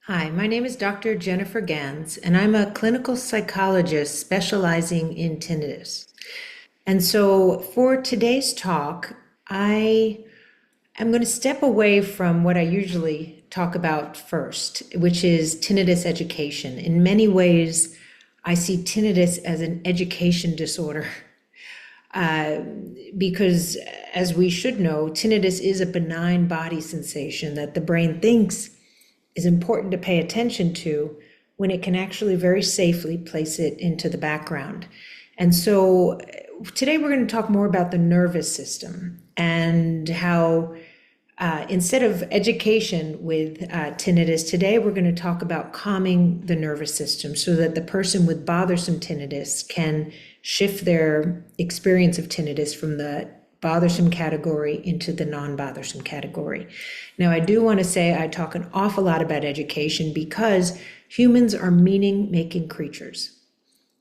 Hi, my name is Dr. Jennifer Gans, and I'm a clinical psychologist specializing in tinnitus. And so for today's talk, I am going to step away from what I usually talk about first, which is tinnitus education. In many ways, I see tinnitus as an education disorder uh, because, as we should know, tinnitus is a benign body sensation that the brain thinks is important to pay attention to when it can actually very safely place it into the background. And so today we're going to talk more about the nervous system and how instead of education with tinnitus, today we're going to talk about calming the nervous system so that the person with bothersome tinnitus can shift their experience of tinnitus from the bothersome category into the non-bothersome category. Now, I do want to say I talk an awful lot about education because humans are meaning-making creatures.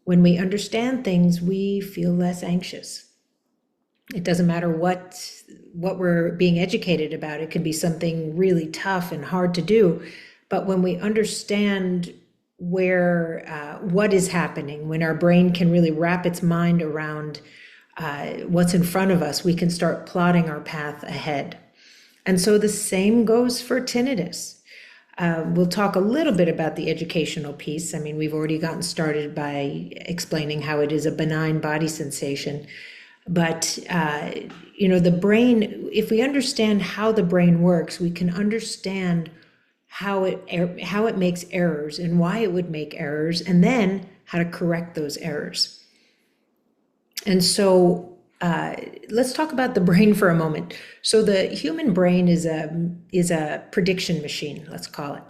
When we understand things, we feel less anxious. It doesn't matter what we're being educated about. It can be something really tough and hard to do. But when we understand what is happening, when our brain can really wrap its mind around what's in front of us, we can start plotting our path ahead. And so the same goes for tinnitus. We'll talk a little bit about the educational piece. I mean, we've already gotten started by explaining how it is a benign body sensation. But, the brain, if we understand how the brain works, we can understand how it makes errors and why it would make errors, and then how to correct those errors. And so let's talk about the brain for a moment. So the human brain is a prediction machine, let's call it.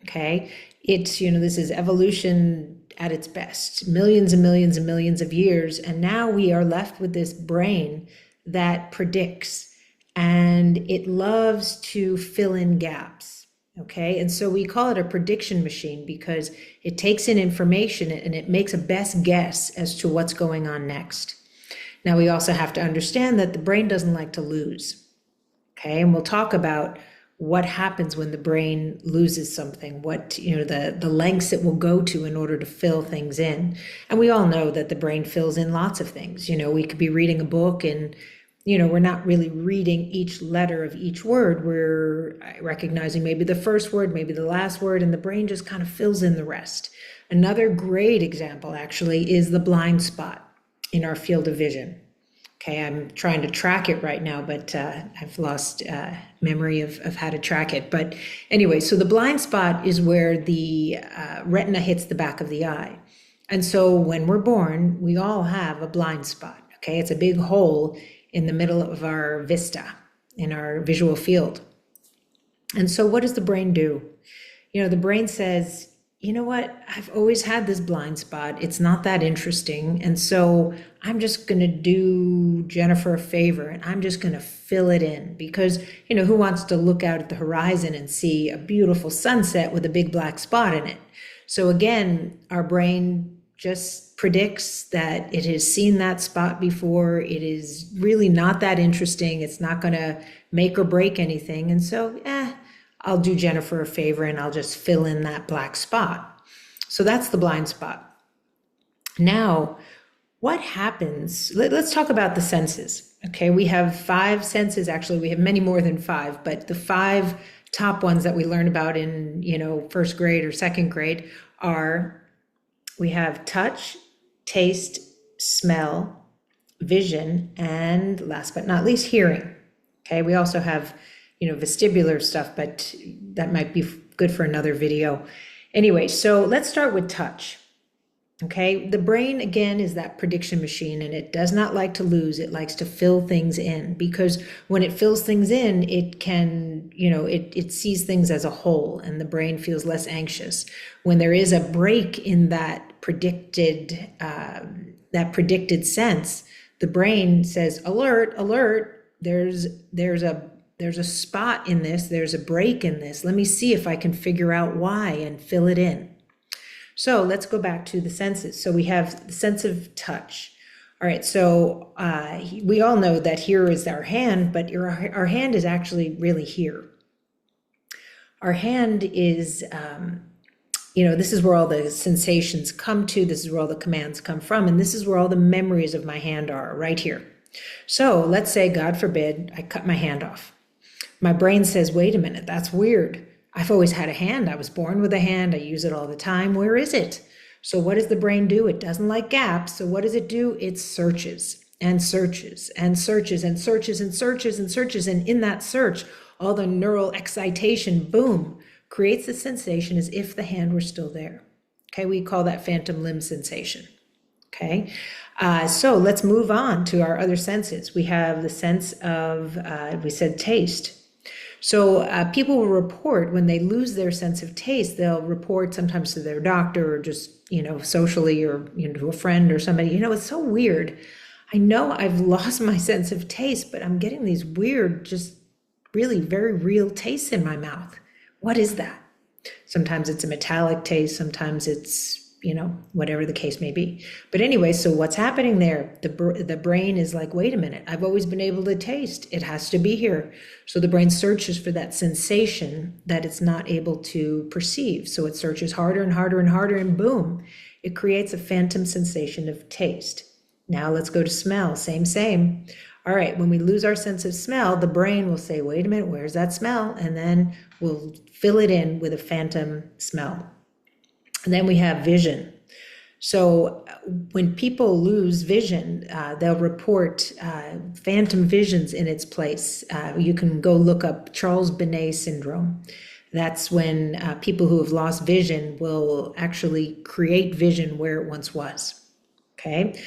Okay, this is evolution at its best, millions and millions and millions of years, and now we are left with this brain that predicts, and it loves to fill in gaps. Okay, and so we call it a prediction machine because it takes in information and it makes a best guess as to what's going on next. Now, we also have to understand that the brain doesn't like to lose. Okay, and we'll talk about what happens when the brain loses something, the lengths it will go to in order to fill things in. And we all know that the brain fills in lots of things. We could be reading a book and we're not really reading each letter of each word. We're recognizing maybe the first word, maybe the last word, and the brain just kind of fills in the rest. Another great example, actually, is the blind spot in our field of vision. Okay, I'm trying to track it right now, but I've lost memory of how to track it. But anyway, so the blind spot is where the retina hits the back of the eye. And so when we're born, we all have a blind spot. Okay, it's a big hole in the middle of our vista, in our visual field. And so what does the brain do? The brain says, you know what, I've always had this blind spot. It's not that interesting. And so I'm just going to do Jennifer a favor and I'm just going to fill it in because, who wants to look out at the horizon and see a beautiful sunset with a big black spot in it? So again, our brain just predicts that it has seen that spot before. It is really not that interesting. It's not going to make or break anything. And so, I'll do Jennifer a favor and I'll just fill in that black spot. So that's the blind spot. Now, what happens? Let's talk about the senses. Okay, we have 5 senses. Actually, we have many more than 5, but the 5 top ones that we learn about in, first grade or second grade are, we have touch, taste, smell, vision, and last but not least, hearing. Okay, we also have vestibular stuff, but that might be good for another video. Anyway, so let's start with touch. Okay, the brain, again, is that prediction machine, and it does not like to lose. It likes to fill things in because when it fills things in, it can, it sees things as a whole, and the brain feels less anxious. When there is a break in that predicted sense, the brain says, alert, alert, there's a spot in this, there's a break in this. Let me see if I can figure out why and fill it in. So let's go back to the senses. So we have the sense of touch. All right, so we all know that here is our hand, but our hand is actually really here. our hand is, this is where all the sensations come to, this is where all the commands come from, and this is where all the memories of my hand are, right here. So let's say, God forbid, I cut my hand off. My brain says, wait a minute, that's weird. I've always had a hand. I was born with a hand. I use it all the time. Where is it? So what does the brain do? It doesn't like gaps. So what does it do? It searches and searches and searches and searches and searches and searches. And in that search, all the neural excitation, boom, creates the sensation as if the hand were still there. Okay, we call that phantom limb sensation. Okay, so let's move on to our other senses. We have the sense of, we said taste. So people will report when they lose their sense of taste, they'll report sometimes to their doctor or just, socially or, to a friend or somebody, it's so weird. I know I've lost my sense of taste, but I'm getting these weird, just really very real tastes in my mouth. What is that? Sometimes it's a metallic taste, sometimes it's, whatever the case may be. But anyway, so what's happening there? The brain is like, wait a minute, I've always been able to taste. It has to be here. So the brain searches for that sensation that it's not able to perceive. So it searches harder and harder and harder, and boom, it creates a phantom sensation of taste. Now let's go to smell, same. All right, when we lose our sense of smell, the brain will say, wait a minute, where's that smell? And then we'll fill it in with a phantom smell. And then we have vision. So when people lose vision, they'll report phantom visions in its place. You can go look up Charles Bonnet syndrome. That's when people who have lost vision will actually create vision where it once was. Okay.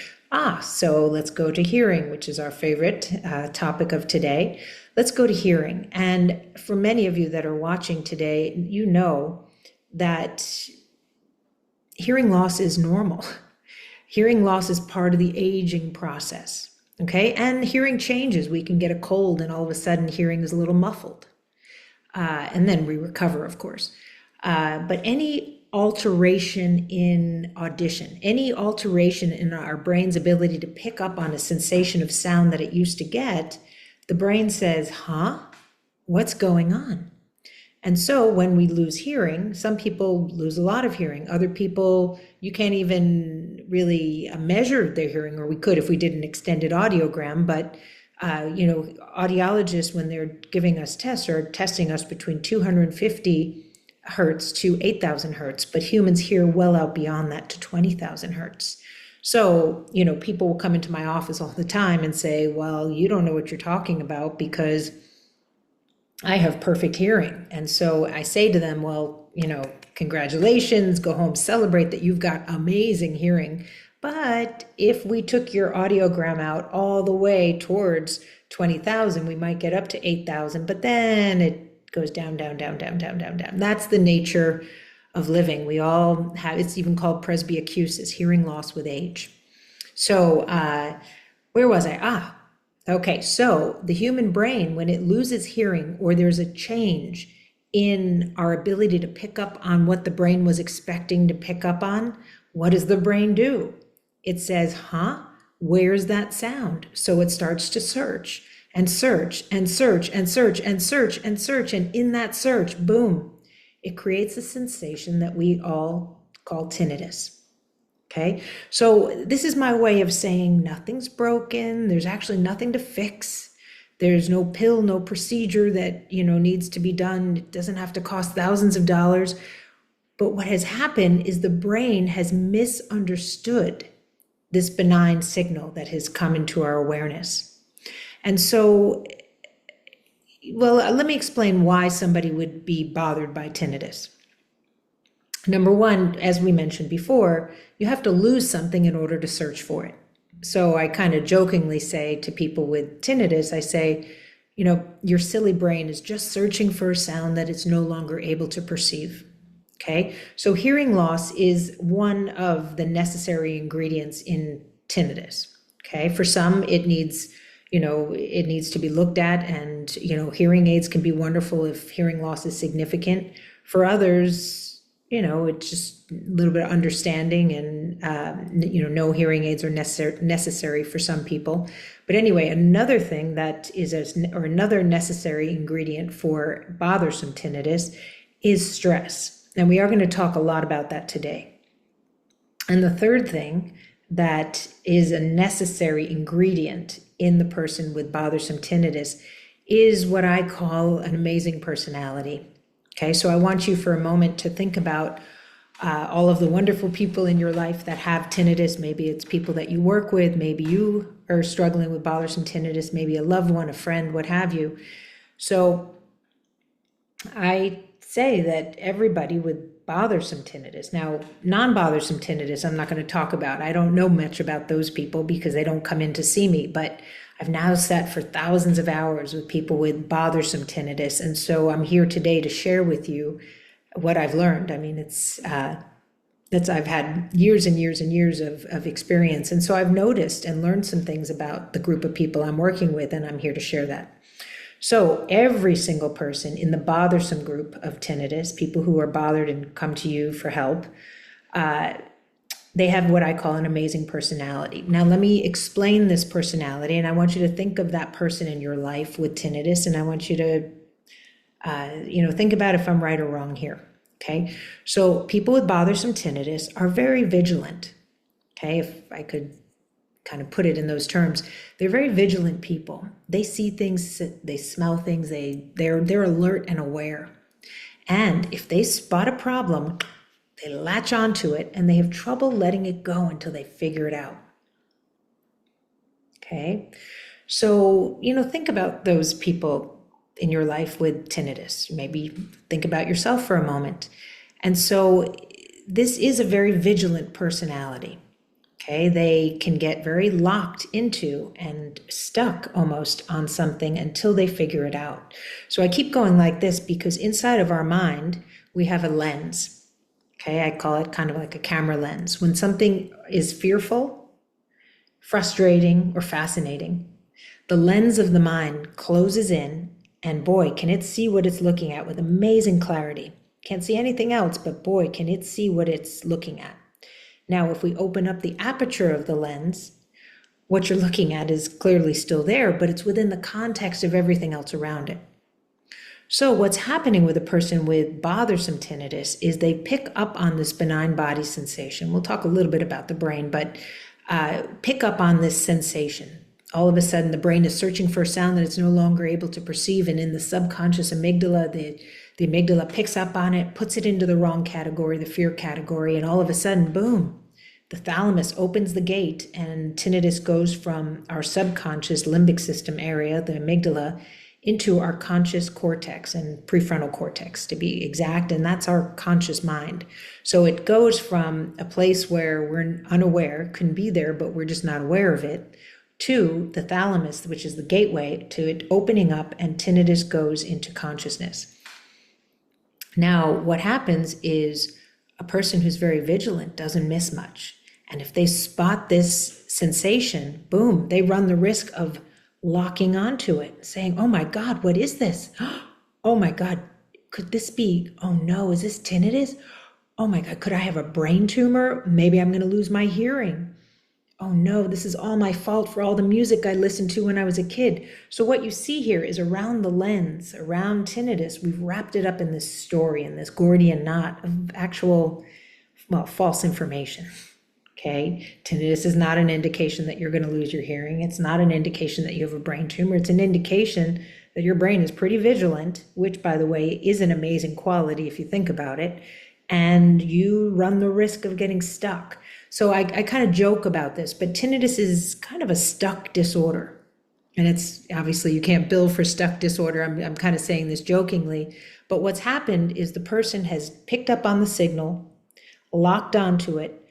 So let's go to hearing, which is our favorite topic of today. Let's go to hearing. And for many of you that are watching today, you know that hearing loss is normal. Hearing loss is part of the aging process, okay? And hearing changes. We can get a cold and all of a sudden hearing is a little muffled. And then we recover, of course. But any alteration in audition, any alteration in our brain's ability to pick up on a sensation of sound that it used to get, the brain says, what's going on? And so when we lose hearing, some people lose a lot of hearing. Other people, you can't even really measure their hearing, or we could if we did an extended audiogram. But, audiologists, when they're giving us tests, are testing us between 250 hertz to 8,000 hertz. But humans hear well out beyond that to 20,000 hertz. So, people will come into my office all the time and say, well, you don't know what you're talking about because I have perfect hearing. And so I say to them, well, congratulations, go home, celebrate that you've got amazing hearing. But if we took your audiogram out all the way towards 20,000, we might get up to 8,000, but then it goes down. That's the nature of living. We all have, it's even called presbyacusis, hearing loss with age. So where was I? Okay, so the human brain, when it loses hearing or there's a change in our ability to pick up on what the brain was expecting to pick up on, what does the brain do? It says, where's that sound? So it starts to search and search and search and search and search and search. And in that search, boom, it creates a sensation that we all call tinnitus. Okay, so this is my way of saying nothing's broken. There's actually nothing to fix. There's no pill, no procedure that, needs to be done. It doesn't have to cost thousands of dollars. But what has happened is the brain has misunderstood this benign signal that has come into our awareness. And so, let me explain why somebody would be bothered by tinnitus. Number one, as we mentioned before, you have to lose something in order to search for it. So I kind of jokingly say to people with tinnitus, I say, your silly brain is just searching for a sound that it's no longer able to perceive. Okay, so hearing loss is one of the necessary ingredients in tinnitus. Okay, for some it needs to be looked at, and hearing aids can be wonderful if hearing loss is significant. For others, it's just a little bit of understanding, and no hearing aids are necessary for some people. But anyway, another thing that is another necessary ingredient for bothersome tinnitus is stress. And we are going to talk a lot about that today. And the third thing that is a necessary ingredient in the person with bothersome tinnitus is what I call an amazing personality. Okay, so I want you for a moment to think about all of the wonderful people in your life that have tinnitus. Maybe it's people that you work with, maybe you are struggling with bothersome tinnitus, maybe a loved one, a friend, what have you. So I say that everybody with bothersome tinnitus, now non-bothersome tinnitus, I'm not going to talk about. I don't know much about those people because they don't come in to see me, but I've now sat for thousands of hours with people with bothersome tinnitus. And so I'm here today to share with you what I've learned. I mean, I've had years and years and years of experience. And so I've noticed and learned some things about the group of people I'm working with, and I'm here to share that. So every single person in the bothersome group of tinnitus, people who are bothered and come to you for help, they have what I call an amazing personality. Now, let me explain this personality, and I want you to think of that person in your life with tinnitus, and I want you to, think about if I'm right or wrong here. Okay, so people with bothersome tinnitus are very vigilant. Okay, if I could kind of put it in those terms, they're very vigilant people. They see things, they smell things, they're alert and aware. And if they spot a problem, they latch onto it and they have trouble letting it go until they figure it out. Okay, so think about those people in your life with tinnitus. Maybe think about yourself for a moment. And so this is a very vigilant personality. Okay, they can get very locked into and stuck almost on something until they figure it out. So I keep going like this because inside of our mind, we have a lens. Okay, I call it kind of like a camera lens. When something is fearful, frustrating, or fascinating, the lens of the mind closes in, and boy, can it see what it's looking at with amazing clarity. Can't see anything else, but boy, can it see what it's looking at. Now, if we open up the aperture of the lens, what you're looking at is clearly still there, but it's within the context of everything else around it. So what's happening with a person with bothersome tinnitus is they pick up on this benign body sensation. We'll talk a little bit about the brain, but pick up on this sensation. All of a sudden, the brain is searching for a sound that it's no longer able to perceive, and in the subconscious amygdala, the amygdala picks up on it, puts it into the wrong category, the fear category, and all of a sudden, boom, the thalamus opens the gate, and tinnitus goes from our subconscious limbic system area, the amygdala, into our conscious cortex and prefrontal cortex, to be exact, and that's our conscious mind. So it goes from a place where we're unaware, can be there, but we're just not aware of it, to the thalamus, which is the gateway to it opening up, and tinnitus goes into consciousness. Now, what happens is a person who's very vigilant doesn't miss much. And if they spot this sensation, boom, they run the risk of locking onto it, saying, oh my God, what is this? Oh my God, could this be, oh no, is this tinnitus? Oh my God, could I have a brain tumor? Maybe I'm going to lose my hearing. Oh no, this is all my fault for all the music I listened to when I was a kid. So what you see here is around the lens, around tinnitus, we've wrapped it up in this story, in this Gordian knot of actual, false information. Okay, tinnitus is not an indication that you're going to lose your hearing. It's not an indication that you have a brain tumor. It's an indication that your brain is pretty vigilant, which, by the way, is an amazing quality if you think about it, and you run the risk of getting stuck. So I kind of joke about this, but tinnitus is kind of a stuck disorder. And it's obviously you can't bill for stuck disorder. I'm kind of saying this jokingly, but what's happened is the person has picked up on the signal, locked onto it,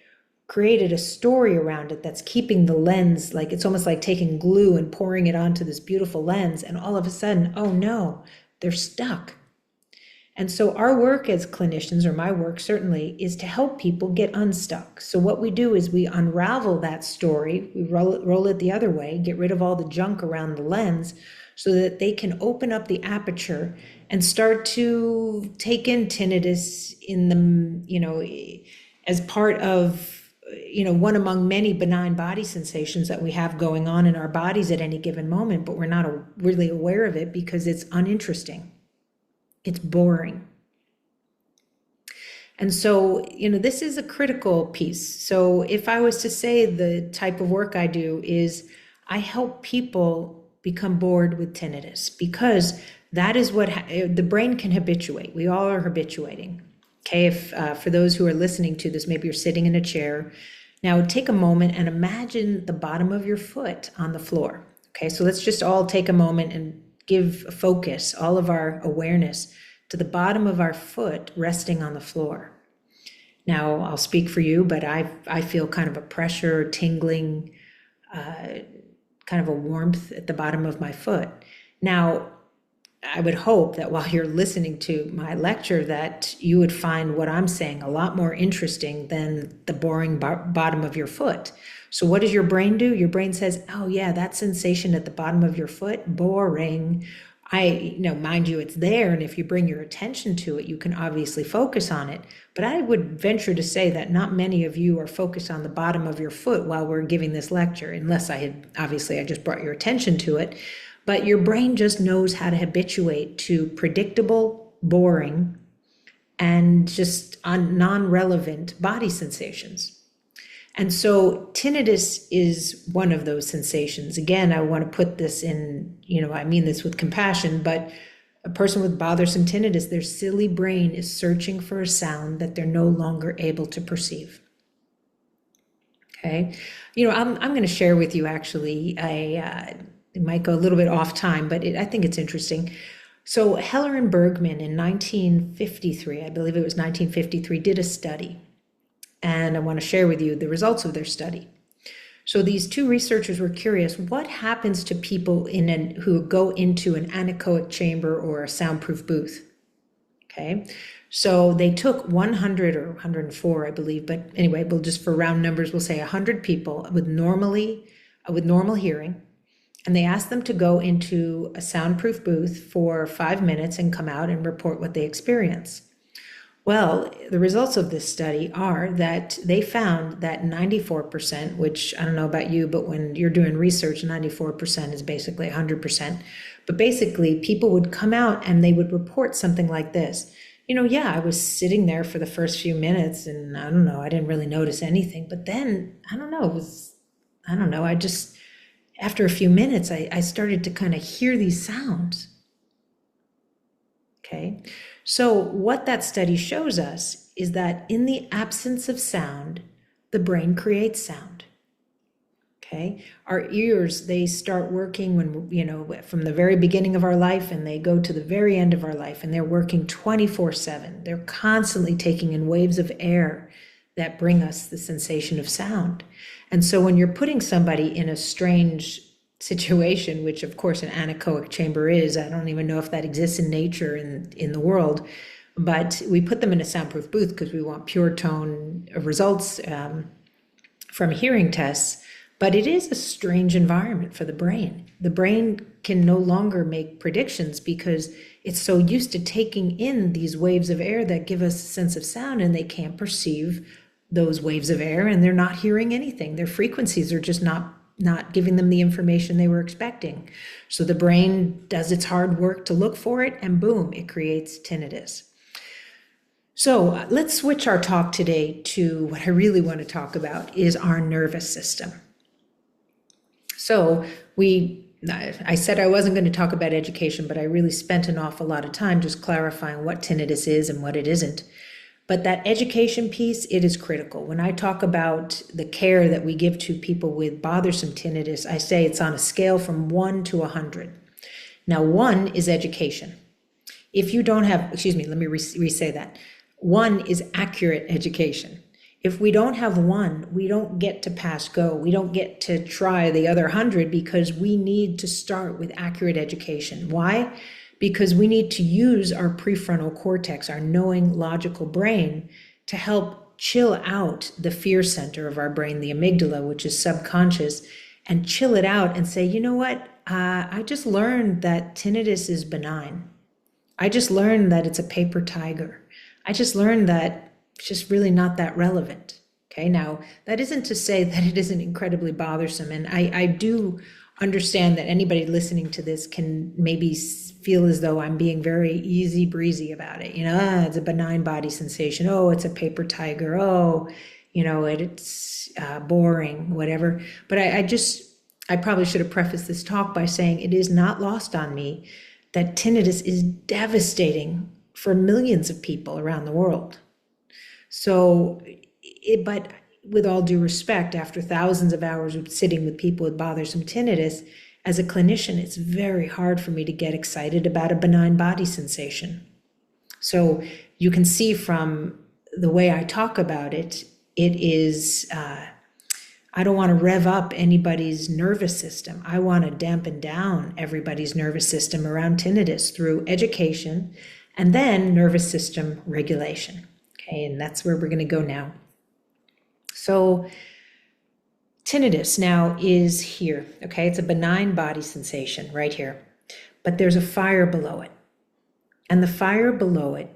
created a story around it that's keeping the lens, like it's almost like taking glue and pouring it onto this beautiful lens, and all of a sudden, oh no, they're stuck. And so our work as clinicians, or my work certainly, is to help people get unstuck. So what we do is we unravel that story, we roll it the other way, get rid of all the junk around the lens so that they can open up the aperture and start to take in tinnitus in the, as part of, one among many benign body sensations that we have going on in our bodies at any given moment, but we're not really aware of it because it's uninteresting. It's boring. And so, this is a critical piece. So if I was to say the type of work I do is I help people become bored with tinnitus because that is what the brain can habituate. We all are habituating. Okay, if for those who are listening to this, maybe you're sitting in a chair. Now take a moment and imagine the bottom of your foot on the floor. Okay, so let's just all take a moment and give a focus, all of our awareness to the bottom of our foot resting on the floor. Now, I'll speak for you, but I feel kind of a pressure, tingling, kind of a warmth at the bottom of my foot. Now, I would hope that while you're listening to my lecture that you would find what I'm saying a lot more interesting than the boring bottom of your foot. So what does your brain do? Your brain says, oh yeah, that sensation at the bottom of your foot, boring. Mind you, it's there. And if you bring your attention to it, you can obviously focus on it. But I would venture to say that not many of you are focused on the bottom of your foot while we're giving this lecture, unless I just brought your attention to it. But your brain just knows how to habituate to predictable, boring, and just non-relevant body sensations. And so tinnitus is one of those sensations. Again, I want to put this in, I mean this with compassion, but a person with bothersome tinnitus, their silly brain is searching for a sound that they're no longer able to perceive. Okay. I'm going to share with you actually it might go a little bit off time, but I think it's interesting. So Heller and Bergman in 1953, I believe it was 1953, did a study. And I want to share with you the results of their study. So these two researchers were curious, what happens to people who go into an anechoic chamber or a soundproof booth? Okay, so they took 100 or 104, I believe, but anyway, we'll just for round numbers, we'll say 100 people with normal hearing. And they asked them to go into a soundproof booth for 5 minutes and come out and report what they experience. Well, the results of this study are that they found that 94%, which I don't know about you, but when you're doing research, 94% is basically 100%. But basically, people would come out and they would report something like this. I was sitting there for the first few minutes and I don't know, I didn't really notice anything. But then, after a few minutes, I started to kind of hear these sounds. Okay, so what that study shows us is that in the absence of sound, the brain creates sound. Okay, our ears, they start working when, from the very beginning of our life and they go to the very end of our life, and they're working 24/7. They're constantly taking in waves of air that bring us the sensation of sound. And so when you're putting somebody in a strange situation, which of course an anechoic chamber is, I don't even know if that exists in nature in the world, but we put them in a soundproof booth because we want pure tone results from hearing tests. But it is a strange environment for the brain. The brain can no longer make predictions because it's so used to taking in these waves of air that give us a sense of sound, and they can't perceive those waves of air, and they're not hearing anything. Their frequencies are just not giving them the information they were expecting. So the brain does its hard work to look for it, and boom, it creates tinnitus. So let's switch our talk today to what I really want to talk about is our nervous system. So I said I wasn't going to talk about education, but I really spent an awful lot of time just clarifying what tinnitus is and what it isn't. But that education piece, it is critical. When I talk about the care that we give to people with bothersome tinnitus, I say it's on a scale from 1 to 100. Now, 1 is education. If you don't have, let me re-say that. 1 is accurate education. If we don't have 1, we don't get to pass go. We don't get to try the other 100 because we need to start with accurate education. Why? Because we need to use our prefrontal cortex, our knowing, logical brain, to help chill out the fear center of our brain, the amygdala, which is subconscious, and chill it out and say, you know what? I just learned that tinnitus is benign. I just learned that it's a paper tiger. I just learned that it's just really not that relevant. Okay, now that isn't to say that it isn't incredibly bothersome. And I do understand that anybody listening to this can maybe feel as though I'm being very easy breezy about it. It's a benign body sensation. Oh, it's a paper tiger. Oh, it's boring, whatever. But I probably should have prefaced this talk by saying it is not lost on me that tinnitus is devastating for millions of people around the world. So, but with all due respect, after thousands of hours of sitting with people with bothersome tinnitus, as a clinician, it's very hard for me to get excited about a benign body sensation. So you can see from the way I talk about it, it is, I don't want to rev up anybody's nervous system. I want to dampen down everybody's nervous system around tinnitus through education and then nervous system regulation. Okay, and that's where we're going to go now. So tinnitus now is here, okay? It's a benign body sensation right here, but there's a fire below it. And the fire below it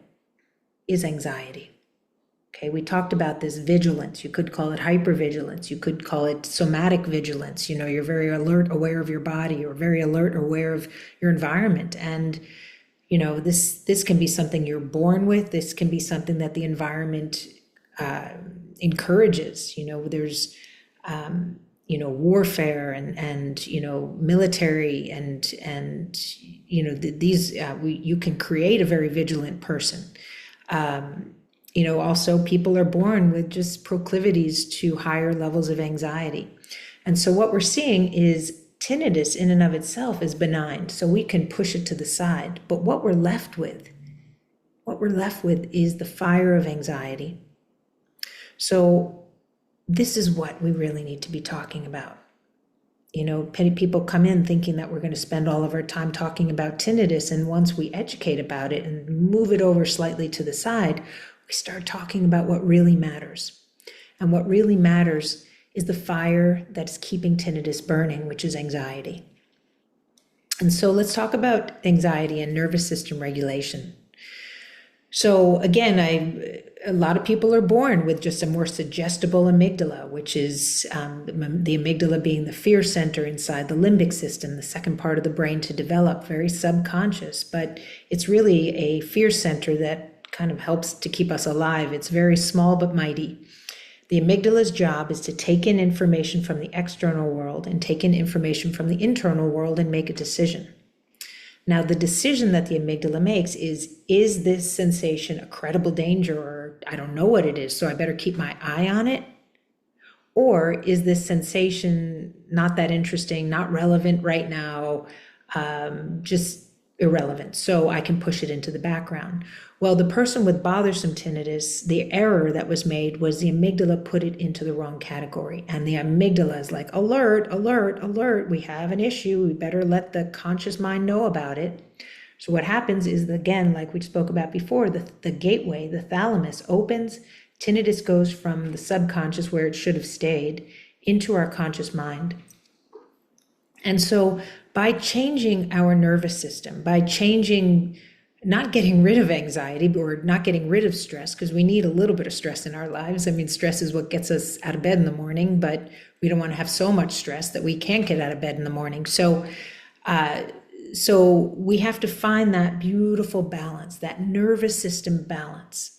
is anxiety. Okay, we talked about this vigilance. You could call it hypervigilance. You could call it somatic vigilance. You're very alert, aware of your body. You're very alert, aware of your environment. And, this can be something you're born with. This can be something that the environment encourages. There's, warfare and military and these, you can create a very vigilant person. Also people are born with just proclivities to higher levels of anxiety. And so what we're seeing is tinnitus in and of itself is benign, so we can push it to the side. But what we're left with is the fire of anxiety. So this is what we really need to be talking about. People come in thinking that we're going to spend all of our time talking about tinnitus, and once we educate about it and move it over slightly to the side, we start talking about what really matters. And what really matters is the fire that's keeping tinnitus burning, which is anxiety. And so let's talk about anxiety and nervous system regulation. So again, a lot of people are born with just a more suggestible amygdala, which is the amygdala being the fear center inside the limbic system, the second part of the brain to develop, very subconscious, but it's really a fear center that kind of helps to keep us alive. It's very small but mighty. The amygdala's job is to take in information from the external world and take in information from the internal world and make a decision. Now, the decision that the amygdala makes is this sensation a credible danger, or I don't know what it is, so I better keep my eye on it? Or is this sensation not that interesting, not relevant right now, just irrelevant, so I can push it into the background? Well, the person with bothersome tinnitus, the error that was made was the amygdala put it into the wrong category. And the amygdala is like, alert, alert, alert, we have an issue. We better let the conscious mind know about it. So what happens is, again, like we spoke about before, the gateway, the thalamus opens, tinnitus goes from the subconscious where it should have stayed into our conscious mind. And so by changing our nervous system, by not getting rid of anxiety or not getting rid of stress, because we need a little bit of stress in our lives. I mean, stress is what gets us out of bed in the morning, but we don't want to have so much stress that we can't get out of bed in the morning. So we have to find that beautiful balance, that nervous system balance.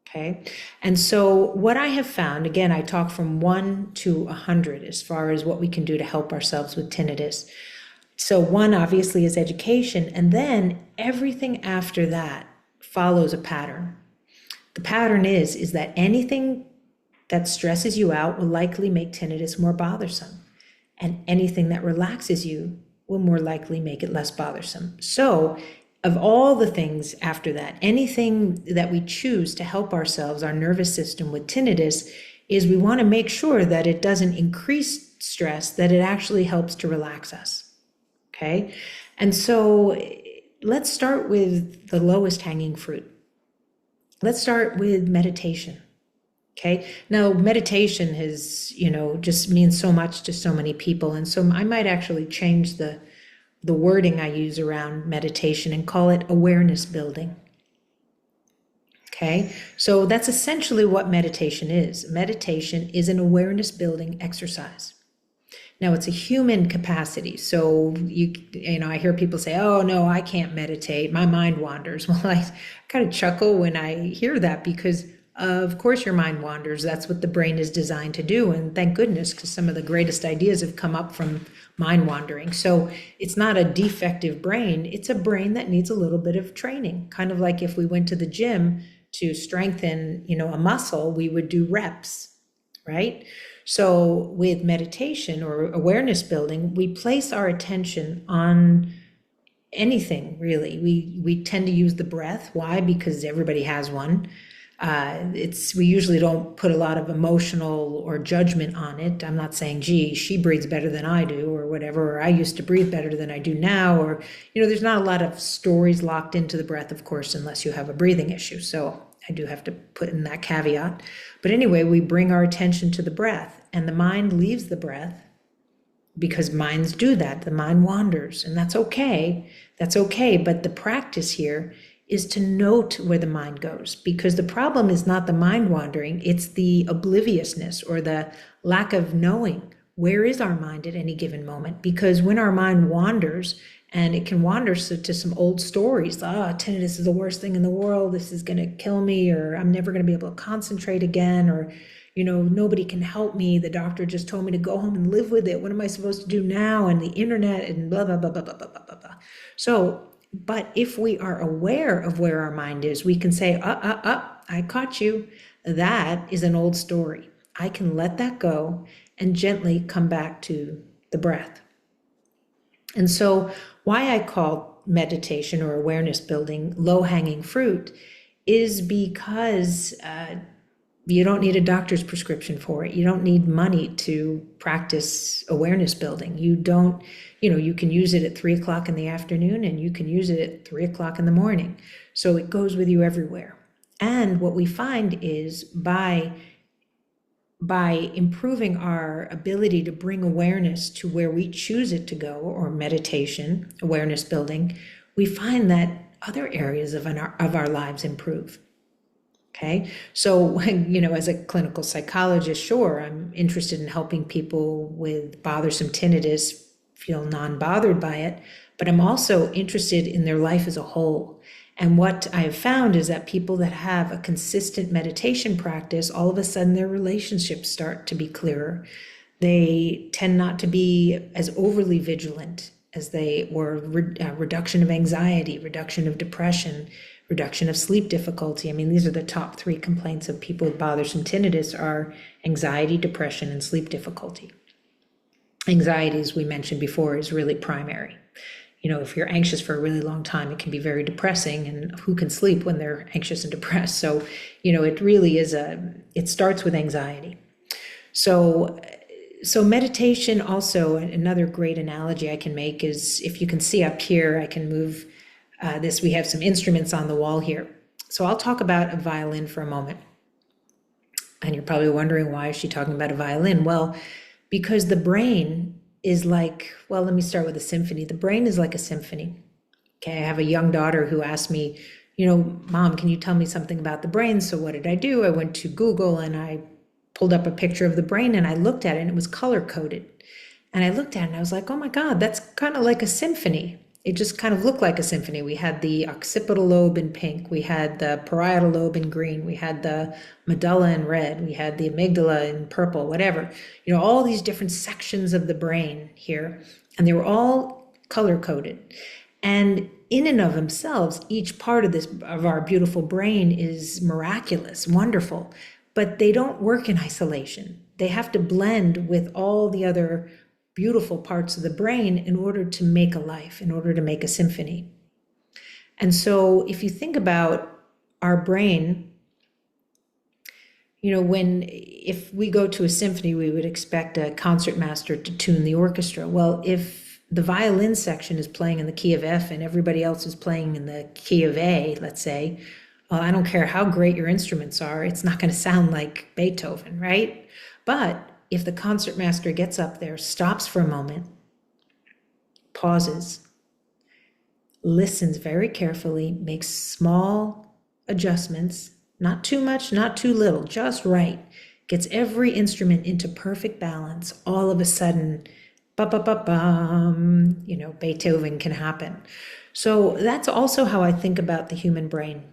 Okay. And so what I have found, again, I talk from 1 to 100 as far as what we can do to help ourselves with tinnitus. So 1 obviously is education, and then everything after that follows a pattern. The pattern is that anything that stresses you out will likely make tinnitus more bothersome, and anything that relaxes you will more likely make it less bothersome. So of all the things after that, anything that we choose to help ourselves, our nervous system with tinnitus, is we want to make sure that it doesn't increase stress, that it actually helps to relax us. Okay, and so let's start with the lowest hanging fruit. Let's start with meditation. Okay, now meditation has, just means so much to so many people. And so I might actually change the wording I use around meditation and call it awareness building. Okay, so that's essentially what meditation is. Meditation is an awareness building exercise. Now it's a human capacity. So I hear people say, "Oh no, I can't meditate. My mind wanders." Well, I kind of chuckle when I hear that because of course your mind wanders. That's what the brain is designed to do. And thank goodness, because some of the greatest ideas have come up from mind wandering. So it's not a defective brain. It's a brain that needs a little bit of training. Kind of like if we went to the gym to strengthen, a muscle, we would do reps, right? So with meditation or awareness building, we place our attention on anything really. We tend to use the breath. Why? Because everybody has one. We usually don't put a lot of emotional or judgment on it. I'm not saying, gee, she breathes better than I do or whatever, or I used to breathe better than I do now, or, there's not a lot of stories locked into the breath, of course, unless you have a breathing issue. So I do have to put in that caveat. But anyway, we bring our attention to the breath and the mind leaves the breath because minds do that. The mind wanders, and that's okay. That's okay. But the practice here is to note where the mind goes, because the problem is not the mind wandering, it's the obliviousness or the lack of knowing where is our mind at any given moment. Because when our mind wanders, and it can wander to some old stories, tinnitus is the worst thing in the world, this is going to kill me, or I'm never going to be able to concentrate again, or nobody can help me, the doctor just told me to go home and live with it, what am I supposed to do now, and the internet, and blah, blah, blah, blah, blah, blah, blah, blah. But if we are aware of where our mind is, we can say, I caught you. That is an old story. I can let that go and gently come back to the breath. And so why I call meditation or awareness building low-hanging fruit is because you don't need a doctor's prescription for it. You don't need money to practice awareness building. You can use it at 3:00 in the afternoon and you can use it at 3:00 in the morning. So it goes with you everywhere. And what we find is by improving our ability to bring awareness to where we choose it to go, or meditation, awareness building, we find that other areas of our lives improve. Okay, so as a clinical psychologist, sure, I'm interested in helping people with bothersome tinnitus feel non-bothered by it, but I'm also interested in their life as a whole. And what I have found is that people that have a consistent meditation practice, all of a sudden their relationships start to be clearer. They tend not to be as overly vigilant as they were. Reduction of anxiety, reduction of depression, reduction of sleep difficulty. I mean, these are the top 3 complaints of people with bothersome tinnitus are anxiety, depression, and sleep difficulty. Anxiety, as we mentioned before, is really primary. If you're anxious for a really long time, it can be very depressing, and who can sleep when they're anxious and depressed? So, it really is it starts with anxiety. So meditation also, another great analogy I can make is, if you can see up here, I can move this, we have some instruments on the wall here. So I'll talk about a violin for a moment. And you're probably wondering, why is she talking about a violin? Well, because the brain is like, let me start with a symphony. The brain is like a symphony. Okay, I have a young daughter who asked me, Mom, can you tell me something about the brain? So what did I do? I went to Google and I pulled up a picture of the brain and I looked at it and it was color coded. And I looked at it and I was like, oh my God, that's kind of like a symphony. It just kind of looked like a symphony. We had the occipital lobe in pink. We had the parietal lobe in green. We had the medulla in red. We had the amygdala in purple, whatever. All these different sections of the brain here. And they were all color-coded. And in and of themselves, each part of our beautiful brain is miraculous, wonderful. But they don't work in isolation. They have to blend with all the other beautiful parts of the brain in order to make a life, in order to make a symphony. And so if you think about our brain, if we go to a symphony, we would expect a concertmaster to tune the orchestra. Well, if the violin section is playing in the key of F and everybody else is playing in the key of A, let's say, well, I don't care how great your instruments are, it's not going to sound like Beethoven, right? But if the concertmaster gets up there, stops for a moment, pauses, listens very carefully, makes small adjustments, not too much, not too little, just right, gets every instrument into perfect balance, all of a sudden ba-ba-ba-bum, Beethoven can happen. So that's also how I think about the human brain.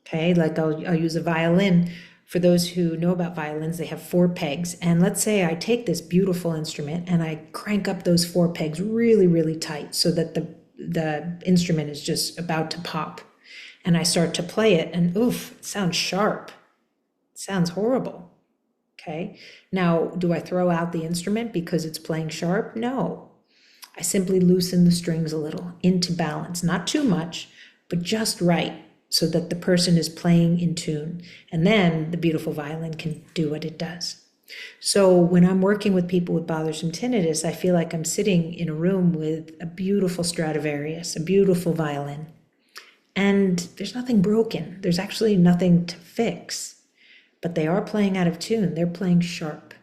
Okay, like I'll use a violin. For those who know about violins, they have 4 pegs. And let's say I take this beautiful instrument and I crank up those 4 pegs really, really tight so that the instrument is just about to pop. And I start to play it and oof, it sounds sharp. It sounds horrible. Okay, now do I throw out the instrument because it's playing sharp? No. I simply loosen the strings a little into balance, not too much, but just right, so that the person is playing in tune. And then the beautiful violin can do what it does. So when I'm working with people with bothersome tinnitus, I feel like I'm sitting in a room with a beautiful Stradivarius, a beautiful violin. And there's nothing broken. There's actually nothing to fix. But they are playing out of tune. They're playing sharp.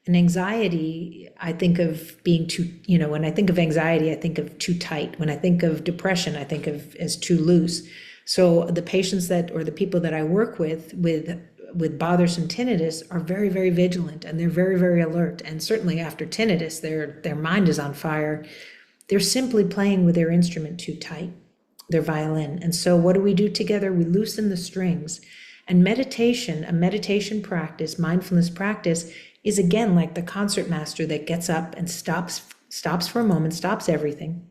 And anxiety, I think of being too, when I think of anxiety, I think of too tight. When I think of depression, I think of as too loose. So the patients or the people that I work with bothersome tinnitus are very, very vigilant, and they're very, very alert. And certainly after tinnitus, their mind is on fire. They're simply playing with their instrument too tight, their violin. And so what do we do together? We loosen the strings. And meditation, a meditation practice, mindfulness practice, is again like the concert master that gets up and stops for a moment, stops everything,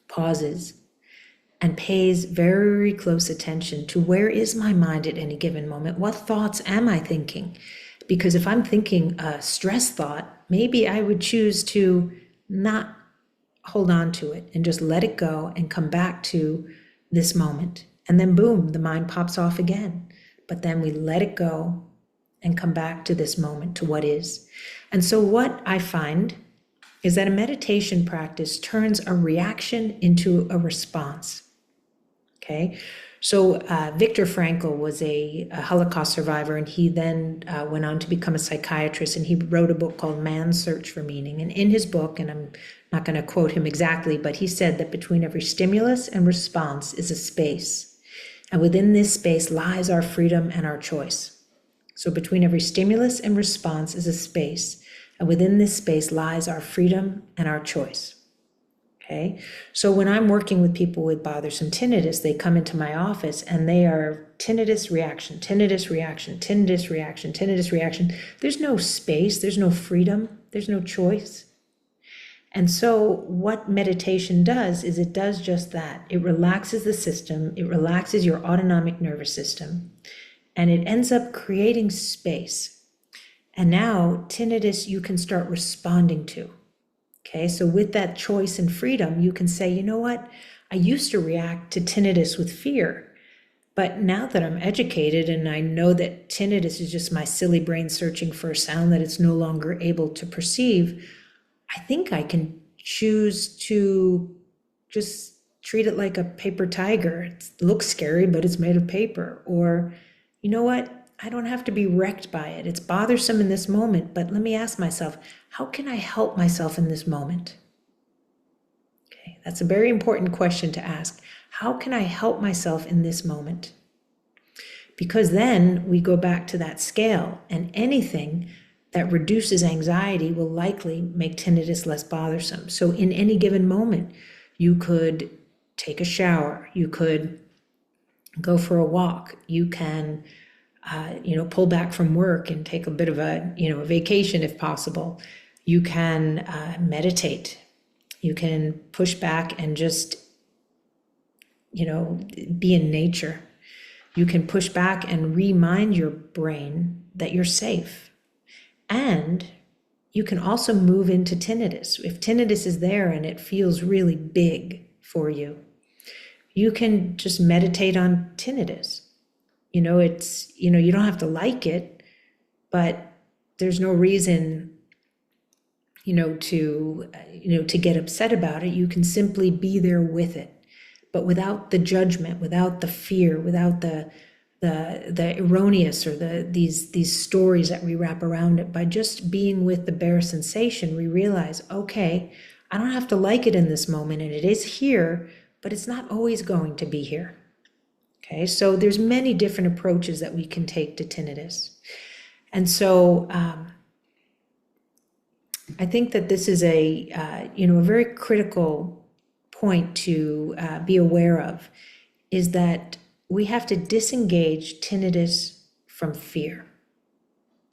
pauses, and pays very close attention to where is my mind at any given moment? What thoughts am I thinking? Because if I'm thinking a stress thought, maybe I would choose to not hold on to it and just let it go and come back to this moment. And then boom, the mind pops off again. But then we let it go and come back to this moment, to what is. And so what I find is that a meditation practice turns a reaction into a response. Okay, so Viktor Frankl was a Holocaust survivor, and he then went on to become a psychiatrist, and he wrote a book called Man's Search for Meaning. And in his book, and I'm not going to quote him exactly, but he said that between every stimulus and response is a space. And within this space lies our freedom and our choice. So between every stimulus and response is a space. And within this space lies our freedom and our choice. Okay, so when I'm working with people with bothersome tinnitus, they come into my office and they are tinnitus reaction, tinnitus reaction, tinnitus reaction, tinnitus reaction. There's no space, there's no freedom, there's no choice. And so what meditation does is it does just that. It relaxes the system, it relaxes your autonomic nervous system, and it ends up creating space. And now tinnitus you can start responding to. Okay, so with that choice and freedom, you can say, you know what? I used to react to tinnitus with fear, but now that I'm educated and I know that tinnitus is just my silly brain searching for a sound that it's no longer able to perceive, I think I can choose to just treat it like a paper tiger. It looks scary, but it's made of paper. Or, you know what? I don't have to be wrecked by it. It's bothersome in this moment, but let me ask myself, how can I help myself in this moment? Okay, that's a very important question to ask. How can I help myself in this moment? Because then we go back to that scale, and anything that reduces anxiety will likely make tinnitus less bothersome. So in any given moment, you could take a shower, you could go for a walk, you can pull back from work and take a bit of a vacation if possible. You can meditate. You can push back and just, be in nature. You can push back and remind your brain that you're safe. And you can also move into tinnitus. If tinnitus is there and it feels really big for you, you can just meditate on tinnitus. You don't have to like it, but there's no reason, to get upset about it. You can simply be there with it, but without the judgment, without the fear, without the erroneous or these stories that we wrap around it. By just being with the bare sensation, we realize, okay, I don't have to like it in this moment, and it is here, but it's not always going to be here. Okay, so there's many different approaches that we can take to tinnitus. And so I think that this is a very critical point to be aware of, is that we have to disengage tinnitus from fear,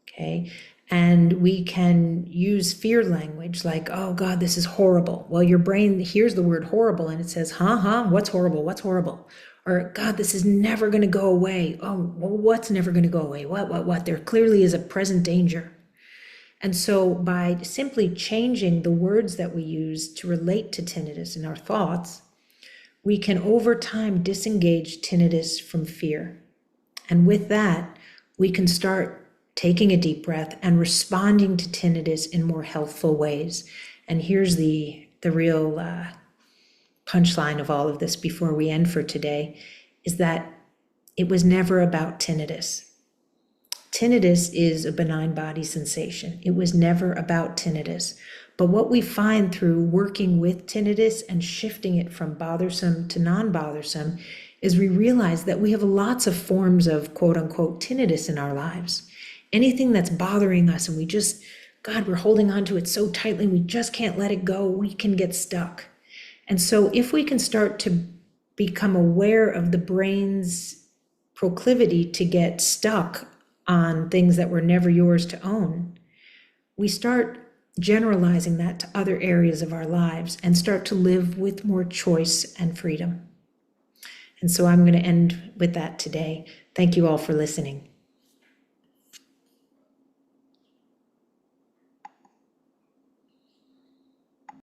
okay? And we can use fear language like, oh God, this is horrible. Well, your brain hears the word horrible and it says, what's horrible? What's horrible? Or God, this is never going to go away. Oh, well, what's never going to go away? What? There clearly is a present danger. And so by simply changing the words that we use to relate to tinnitus in our thoughts, we can over time disengage tinnitus from fear. And with that, we can start taking a deep breath and responding to tinnitus in more healthful ways. And here's the real punchline of all of this before we end for today, is that it was never about tinnitus. Tinnitus is a benign body sensation. It was never about tinnitus. But what we find through working with tinnitus and shifting it from bothersome to non-bothersome is we realize that we have lots of forms of quote unquote tinnitus in our lives. Anything that's bothering us and we're holding on to it so tightly, we just can't let it go, we can get stuck. And so if we can start to become aware of the brain's proclivity to get stuck on things that were never yours to own, we start generalizing that to other areas of our lives and start to live with more choice and freedom. And so I'm going to end with that today. Thank you all for listening.